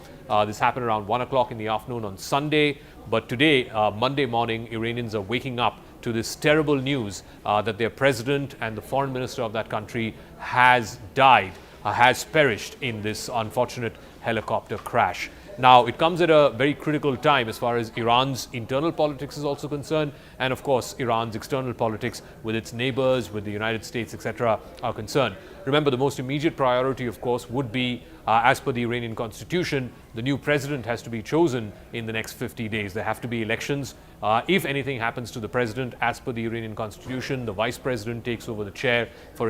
This happened around 1 o'clock in the afternoon on Sunday. But today, Monday morning, Iranians are waking up to this terrible news that their president and the foreign minister of that country has died, has perished in this unfortunate helicopter crash. Now, it comes at a very critical time as far as Iran's internal politics is also concerned, and of course, Iran's external politics with its neighbors, with the United States, etc. are concerned. Remember, the most immediate priority, of course, would be, as per the Iranian constitution, the new president has to be chosen in the next 50 days. There have to be elections. If anything happens to the president, as per the Iranian constitution, the vice president takes over the chair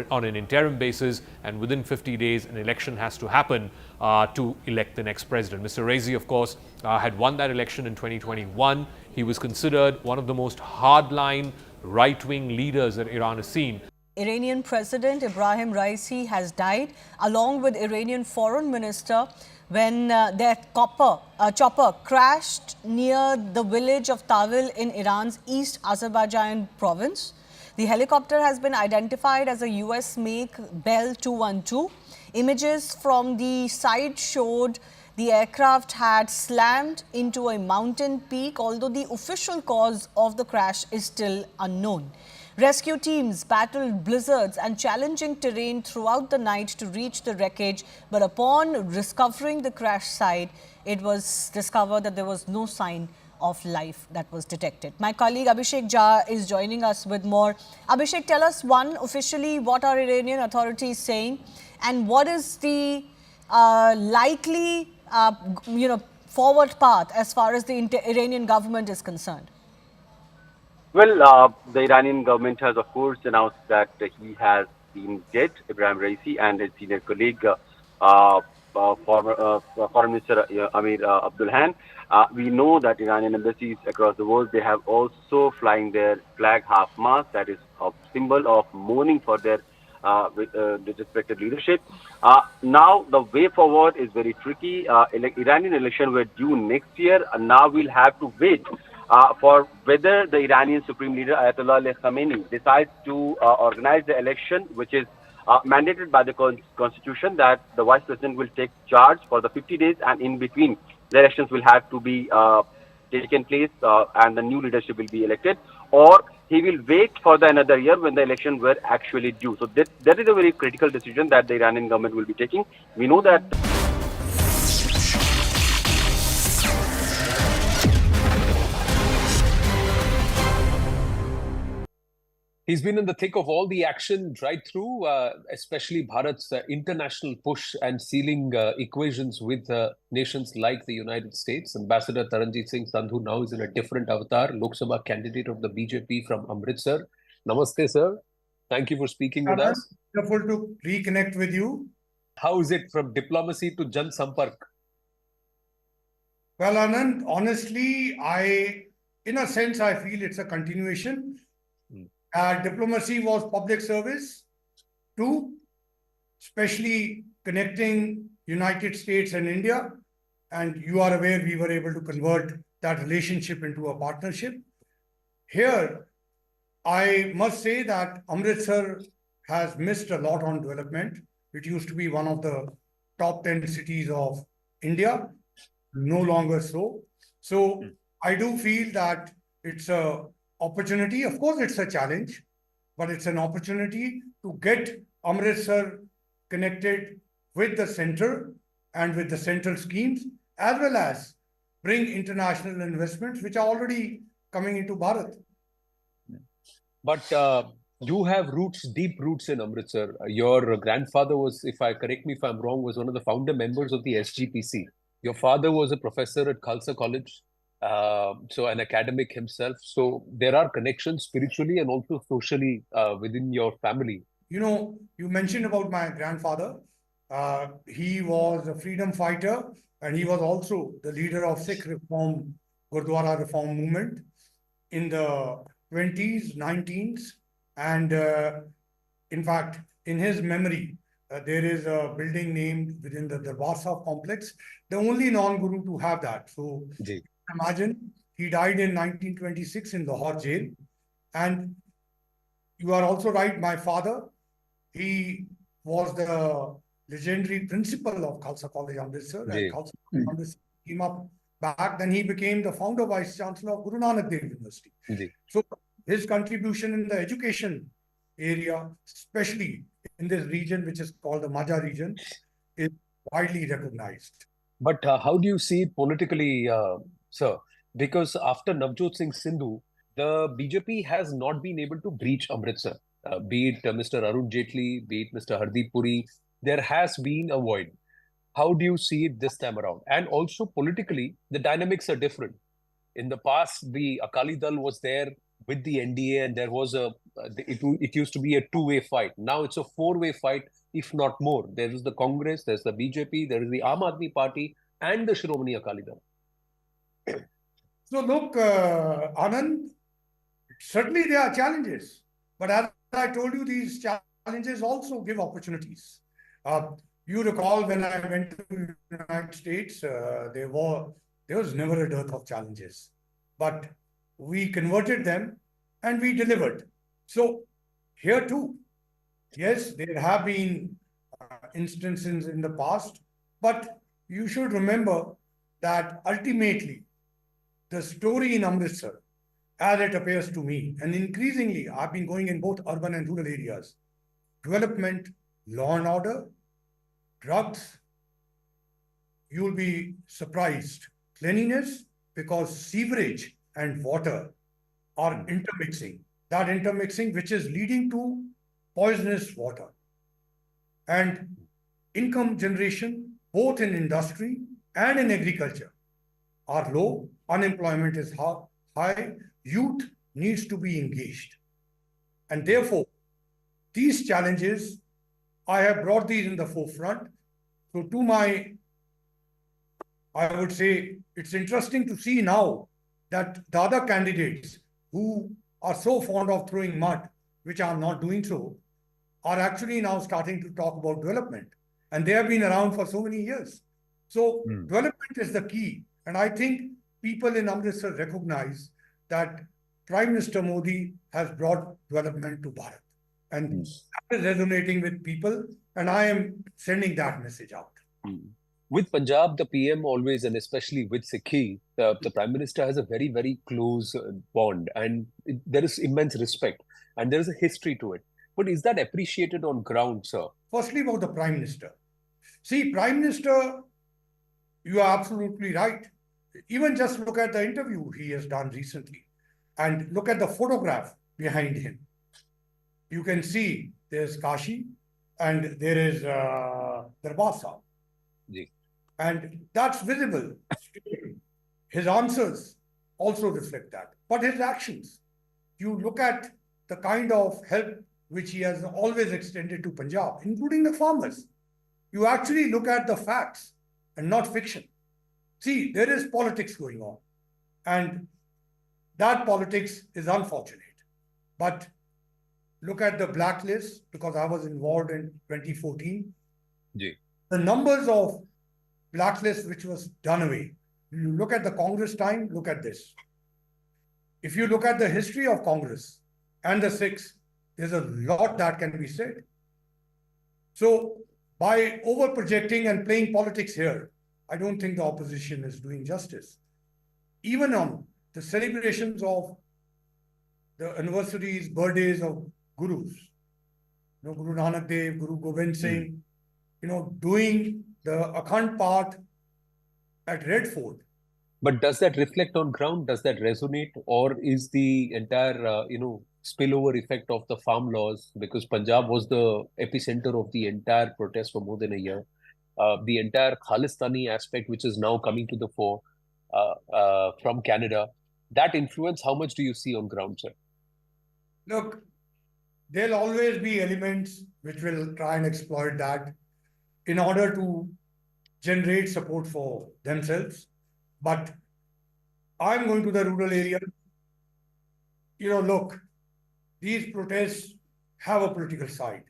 on an interim basis, and within 50 days, an election has to happen to elect the next president. Mr. Raisi, of course, had won that election in 2021. He was considered one of the most hardline right-wing leaders that Iran has seen. Iranian President Ibrahim Raisi has died, along with Iranian Foreign Minister, when their chopper crashed near the village of Tawil in Iran's East Azerbaijan province. The helicopter has been identified as a US make Bell 212. Images from the side showed the aircraft had slammed into a mountain peak, although the official cause of the crash is still unknown. Rescue teams battled blizzards and challenging terrain throughout the night to reach the wreckage, but upon discovering the crash site, it was discovered that there was no sign of life that was detected. My colleague Abhishek Jha is joining us with more. Abhishek, tell us, one, officially what are Iranian authorities saying, and what is the likely forward path as far as the Iranian government is concerned? Well, the Iranian government has, of course, announced that he has been dead, Ibrahim Raisi, and his senior colleague, former Foreign Minister Amir Abdulhan. We know that Iranian embassies across the world, they have also flying their flag half-mast, that is a symbol of mourning for their with the respective leadership. Now the way forward is very tricky. Iranian election were due next year, and now we'll have to wait for whether the Iranian Supreme Leader Ayatollah Ali Khamenei decides to organize the election, which is mandated by the constitution that the vice president will take charge for the 50 days, and in between the elections will have to be taken place and the new leadership will be elected, or he will wait for the another year when the election were actually due. So that is a very critical decision that the Iranian government will be taking. We know that. He's been in the thick of all the action right through, especially Bharat's international push and sealing equations with nations like the United States. Ambassador Taranjit Singh Sandhu now is in a different avatar, Lok Sabha candidate of the BJP from Amritsar. Namaste, sir. Thank you for speaking with us. Wonderful to reconnect with you. How is it from diplomacy to Jan Sampark? Well, Anand, honestly, in a sense, I feel it's a continuation. Diplomacy was public service. Two, especially connecting United States and India. And you are aware we were able to convert that relationship into a partnership. Here, I must say that Amritsar has missed a lot on development. It used to be one of the top 10 cities of India. No longer so. So I do feel that it's a opportunity. Of course, it's a challenge, but it's an opportunity to get Amritsar connected with the center and with the central schemes, as well as bring international investments, which are already coming into Bharat. But you have roots, deep roots in Amritsar. Your grandfather was, correct me if I'm wrong, was one of the founder members of the SGPC. Your father was a professor at Khalsa College. So an academic himself. So there are connections spiritually and also socially within your family. You know, you mentioned about my grandfather. He was a freedom fighter and he was also the leader of Sikh reform, Gurdwara reform movement in the 20s, 19s. And in fact, in his memory, there is a building named within the Darbar Sahib complex, the only non-guru to have that. So imagine, he died in 1926 in Lahore jail. And you are also right, my father, he was the legendary principal of Khalsa College Amritsar. And Khalsa College Amritsar came up back. Then he became the founder vice chancellor of Guru Nanak Dev University. So his contribution in the education area, especially in this region, which is called the Maja region, is widely recognized. But how do you see it politically, sir? Because after Navjot Singh Sindhu, the BJP has not been able to breach Amritsar. Be it Mr. Arun Jaitley, be it Mr. Hardeep Puri, there has been a void. How do you see it this time around? And also politically, the dynamics are different. In the past, the Akali Dal was there with the NDA and there was it used to be a two-way fight. Now it's a four-way fight, if not more. There is the Congress, there's the BJP, there is the Aam Aadmi Party and the Shiromani Akali Dal. So look, Anand, certainly there are challenges, but as I told you, these challenges also give opportunities. You recall when I went to the United States, there was never a dearth of challenges, but we converted them and we delivered. So here too, yes, there have been instances in the past, but you should remember that ultimately the story in Amritsar, as it appears to me, and increasingly I've been going in both urban and rural areas, development, law and order, drugs, you'll be surprised. Cleanliness, because sewerage and water are intermixing. That intermixing which is leading to poisonous water. And income generation, both in industry and in agriculture, are low. Unemployment is high. Youth needs to be engaged. And therefore, these challenges, I have brought these in the forefront. So I would say it's interesting to see now that the other candidates who are so fond of throwing mud, which are not doing so, are actually now starting to talk about development. And they have been around for so many years. So development is the key. And I think people in Amritsar recognize that Prime Minister Modi has brought development to Bharat. And that is resonating with people. And I am sending that message out. With Punjab, the PM always, and especially with Sikhi, the Prime Minister has a very, very close bond, and there is immense respect, and there is a history to it. But is that appreciated on ground, sir? Firstly, about the Prime Minister. See, Prime Minister, you are absolutely right. Even just look at the interview he has done recently and look at the photograph behind him. You can see there's Kashi and there is Darbar Sahib. And that's visible. His answers also reflect that. But his actions, you look at the kind of help which he has always extended to Punjab, including the farmers. You actually look at the facts and not fiction. See, there is politics going on. And that politics is unfortunate. But look at the blacklist, because I was involved in 2014. The numbers of blacklist which was done away. You look at the Congress time, look at this. If you look at the history of Congress and the Sikhs, there's a lot that can be said. So by over-projecting and playing politics here, I don't think the opposition is doing justice. Even on the celebrations of the anniversaries, birthdays of gurus, Guru Nanak Dev, Guru Gobind Singh, doing the Akhand Path at Red Fort. But does that reflect on ground? Does that resonate? Or is the entire, spillover effect of the farm laws, because Punjab was the epicenter of the entire protest for more than a year, the entire Khalistani aspect, which is now coming to the fore from Canada, that influence, how much do you see on ground, sir? Look, there'll always be elements which will try and exploit that in order to generate support for themselves. But I'm going to the rural area. Look, these protests have a political side.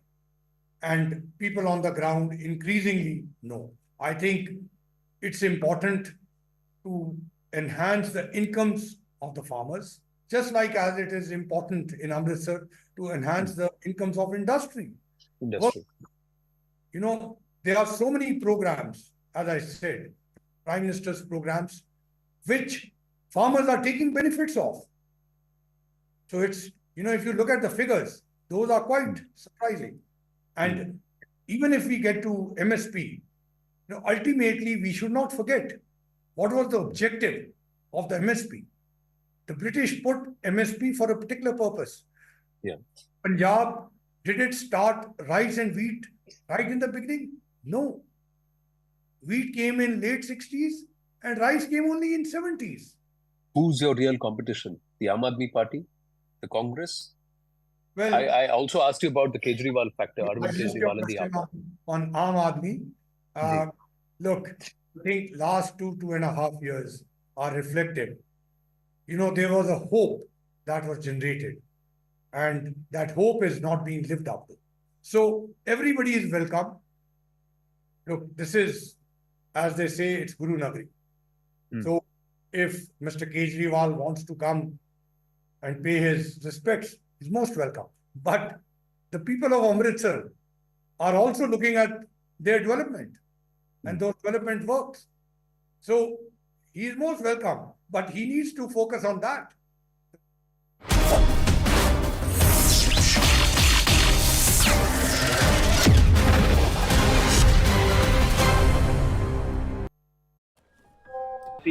And people on the ground increasingly know. I think it's important to enhance the incomes of the farmers, just like as it is important in Amritsar to enhance the incomes of industry. Well, there are so many programs, as I said, Prime Minister's programs, which farmers are taking benefits of. So it's, if you look at the figures, those are quite surprising. And even if we get to MSP, ultimately we should not forget what was the objective of the MSP. The British put MSP for a particular purpose. Punjab, did it start rice and wheat right in the beginning? No. Wheat came in late 60s and rice came only in 70s. Who's your real competition? The Aam Aadmi Party? The Congress? Well, I also asked you about the Kejriwal factor, Arvind Kejriwal and the AAP. On Aam Aadmi, look, I think last 2.5 years are reflective. There was a hope that was generated, and that hope is not being lived up to. So everybody is welcome. Look, this is, as they say, it's Guru Nagari. So if Mr. Kejriwal wants to come and pay his respects, he's most welcome. But the people of Amritsar are also looking at their development and those development works. So he is most welcome, but he needs to focus on that.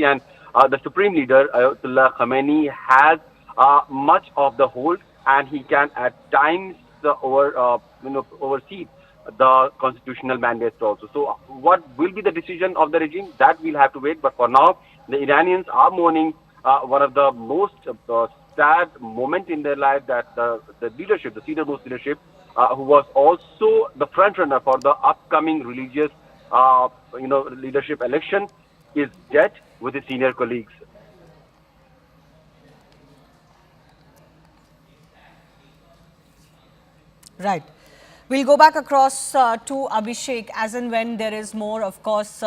And the Supreme Leader, Ayatollah Khamenei, has much of the hold, and he can at times oversee the constitutional mandates also. So what will be the decision of the regime? That we'll have to wait. But for now, the Iranians are mourning one of the most sad moment in their life, that the leadership, the senior-most leadership, who was also the front-runner for the upcoming religious leadership election, is dead with his senior colleagues. Right. We'll go back across to Abhishek as and when there is more. Of course,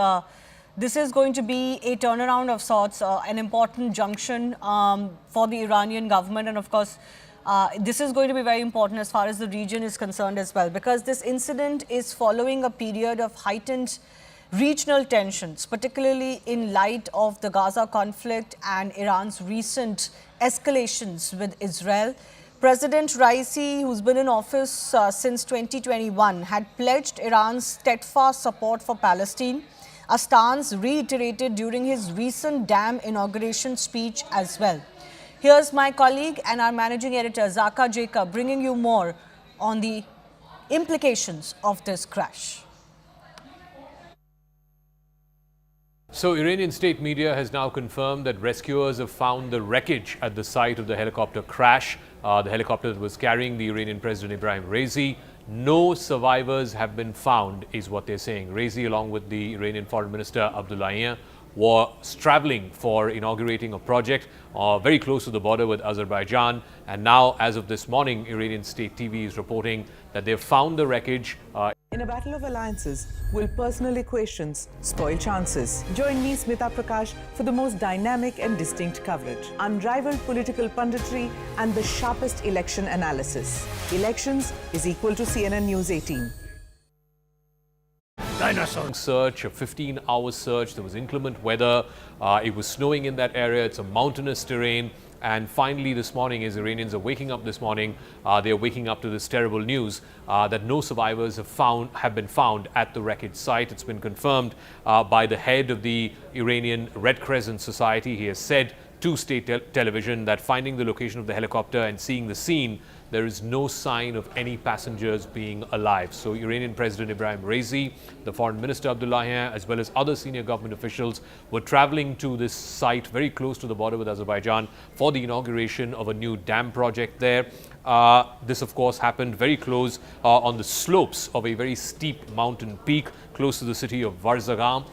this is going to be a turnaround of sorts, an important junction for the Iranian government. And of course, this is going to be very important as far as the region is concerned as well, because this incident is following a period of heightened regional tensions, particularly in light of the Gaza conflict and Iran's recent escalations with Israel. President Raisi, who's been in office since 2021, had pledged Iran's steadfast support for Palestine, a stance reiterated during his recent dam inauguration speech as well. Here's my colleague and our managing editor, Zaka Jacob, bringing you more on the implications of this crash. So, Iranian state media has now confirmed that rescuers have found the wreckage at the site of the helicopter crash. The helicopter that was carrying the Iranian President Ibrahim Raisi. No survivors have been found, is what they're saying. Raisi, along with the Iranian Foreign Minister Abdullahian, was traveling for inaugurating a project very close to the border with Azerbaijan. And now, as of this morning, Iranian state TV is reporting that they've found the wreckage. In a battle of alliances, will personal equations spoil chances? Join me, Smita Prakash, for the most dynamic and distinct coverage. Unrivaled political punditry and the sharpest election analysis. Elections is equal to CNN News 18. Dinosaur search, a 15-hour search. There was inclement weather. It was snowing in that area. It's a mountainous terrain. And finally, this morning, as Iranians are waking up this morning, they are waking up to this terrible news that no survivors have been found at the wreckage site. It's been confirmed by the head of the Iranian Red Crescent Society. He has said to state television that finding the location of the helicopter and seeing the scene, there is no sign of any passengers being alive. So Iranian President Ibrahim Raisi, the Foreign Minister Abdullahian, as well as other senior government officials were traveling to this site very close to the border with Azerbaijan for the inauguration of a new dam project there. This, of course, happened very close on the slopes of a very steep mountain peak close to the city of Varzagam.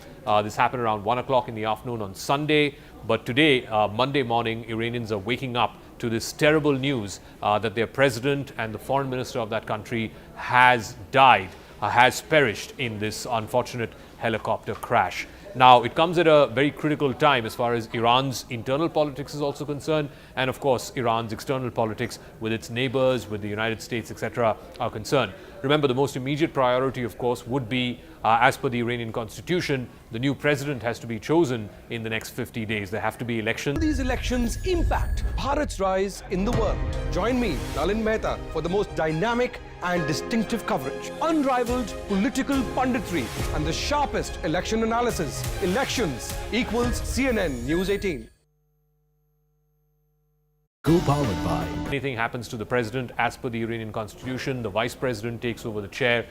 This happened around 1 o'clock in the afternoon on Sunday. But today, Monday morning, Iranians are waking up to this terrible news that their president and the foreign minister of that country has died, has perished in this unfortunate helicopter crash. Now, it comes at a very critical time as far as Iran's internal politics is also concerned, and of course, Iran's external politics with its neighbors, with the United States, etc. are concerned. Remember, the most immediate priority, of course, would be, as per the Iranian constitution, the new president has to be chosen in the next 50 days. There have to be elections. These elections impact Bharat's rise in the world. Join me, Nalin Mehta, for the most dynamic and distinctive coverage. Unrivaled political punditry and the sharpest election analysis. Elections equals CNN News 18. Co-powered by. Anything happens to the president, as per the Iranian constitution, the vice president takes over the chair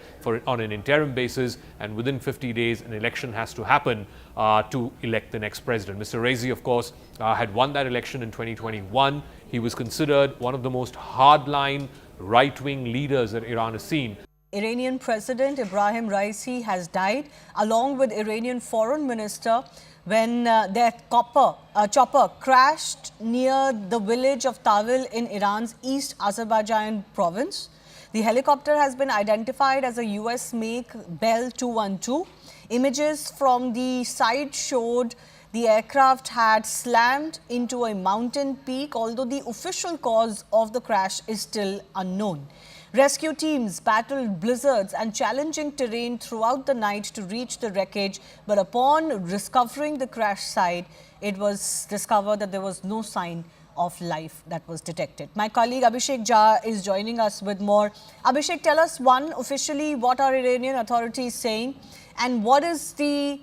on an interim basis, and within 50 days, an election has to happen to elect the next president. Mr. Raisi, of course, had won that election in 2021. He was considered one of the most hardline right-wing leaders that Iran has seen. Iranian President Ibrahim Raisi has died, along with Iranian Foreign Minister, when their chopper crashed near the village of Tawil in Iran's East Azerbaijan province. The helicopter has been identified as a US make Bell 212. Images from the site showed the aircraft had slammed into a mountain peak, although the official cause of the crash is still unknown. Rescue teams battled blizzards and challenging terrain throughout the night to reach the wreckage, but upon discovering the crash site, it was discovered that there was no sign of life that was detected. My colleague Abhishek Jha is joining us with more. Abhishek, tell us, one, officially what are Iranian authorities saying, and what is the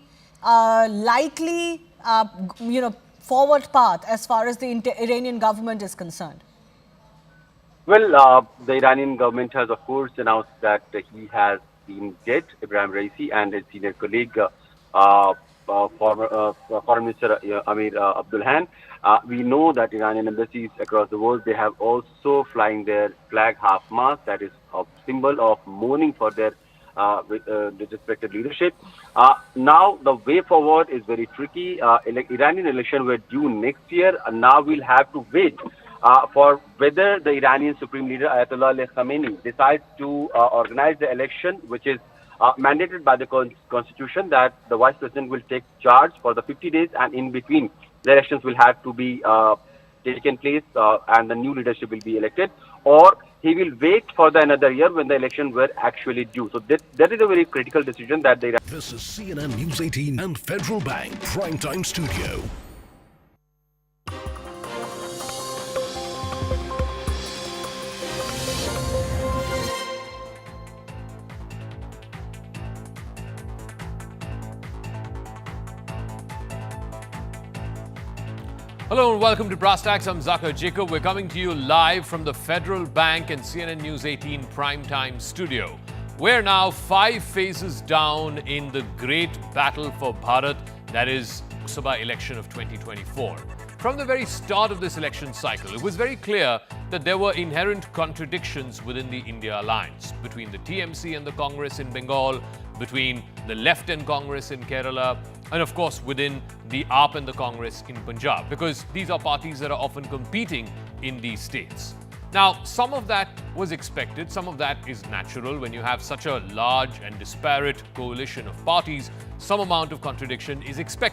likely forward path as far as the Iranian government is concerned? Well, the Iranian government has, of course, announced that he has been dead, Ibrahim Raisi, and his senior colleague, Foreign Minister Amir Abdullahian. We know that Iranian embassies across the world, they have also flying their flag half-mast, that is a symbol of mourning for their respected leadership. Now, the way forward is very tricky. Iranian elections were due next year, and now we'll have to wait for whether the Iranian Supreme Leader Ayatollah Ali Khamenei decides to organize the election, which is mandated by the Constitution, that the Vice President will take charge for the 50 days, and in between, the elections will have to be taken place and the new leadership will be elected, or he will wait for another year when the elections were actually due. So that is a very critical decision that the This is CNN News 18 and Federal Bank Primetime Studio. Hello and welcome to Brass Tacks. I'm Zakir Jacob. We're coming to you live from the Federal Bank and CNN News 18 Primetime Studio. We're now 5 phases down in the great battle for Bharat, that is Lok Sabha election of 2024. From the very start of this election cycle, it was very clear that there were inherent contradictions within the India alliance, between the TMC and the Congress in Bengal, between the left and Congress in Kerala, and of course within the AAP and the Congress in Punjab, because these are parties that are often competing in these states. Now, some of that was expected, some of that is natural. When you have such a large and disparate coalition of parties, some amount of contradiction is expected.